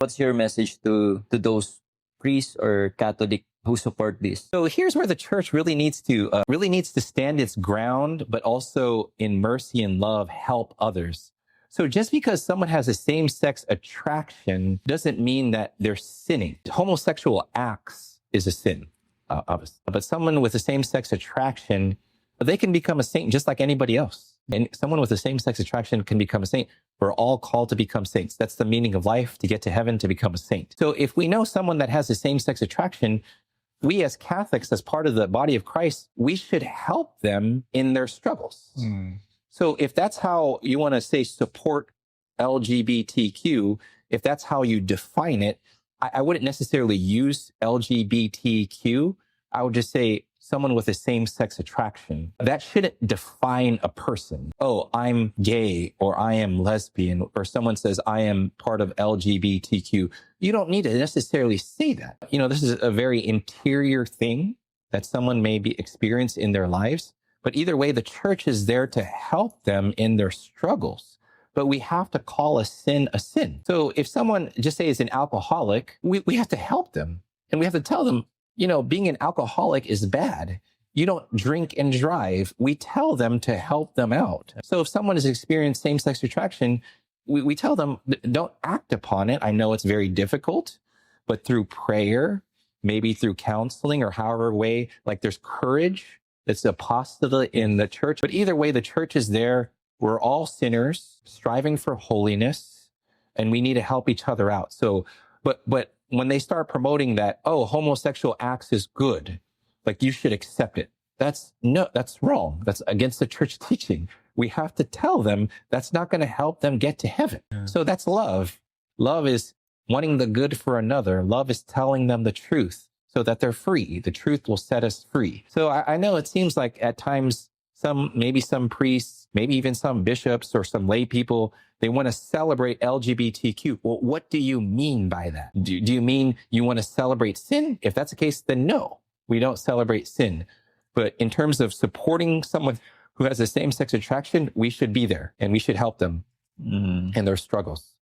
What's your message to those priests or Catholic who support this? So here's where the church really needs to stand its ground, but also in mercy and love help others. So just because someone has a same-sex attraction doesn't mean that they're sinning. Homosexual acts is a sin, obviously. But someone with a same-sex attraction, they can become a saint just like anybody else. And someone with a same-sex attraction can become a saint. We're all called to become saints. That's the meaning of life, to get to heaven, to become a saint. So if we know someone that has a same-sex attraction, we as Catholics, as part of the body of Christ, we should help them in their struggles. So if that's how you want to say support LGBTQ, if that's how you define it, I wouldn't necessarily use LGBTQ. I would just say someone with a same-sex attraction. That shouldn't define a person. Oh, I'm gay, or I am lesbian, or someone says I am part of LGBTQ. You don't need to necessarily say that. You know, this is a very interior thing that someone may be experiencing in their lives. But either way, the church is there to help them in their struggles. But we have to call a sin a sin. So if someone, just say, is an alcoholic, we have to help them. And we have to tell them, you know, being an alcoholic is bad. You don't drink and drive. We tell them to help them out. So if someone has experienced same-sex attraction, we tell them, don't act upon it. I know it's very difficult, but through prayer, maybe through counseling or however way, like there's courage. It's apostolate in the church. But either way, the church is there. We're all sinners striving for holiness, and we need to help each other out. So, but when they start promoting that, oh, homosexual acts is good, like you should accept it. That's wrong. That's against the church teaching. We have to tell them that's not going to help them get to heaven. So that's love. Love is wanting the good for another. Love is telling them the truth, so that they're free. The truth will set us free. So I know it seems like at times maybe some priests, maybe even some bishops or some lay people, they want to celebrate LGBTQ. Well, what do you mean by that? Do you mean you want to celebrate sin? If that's the case, then no, we don't celebrate sin. But in terms of supporting someone who has the same-sex attraction, we should be there and we should help them in their struggles.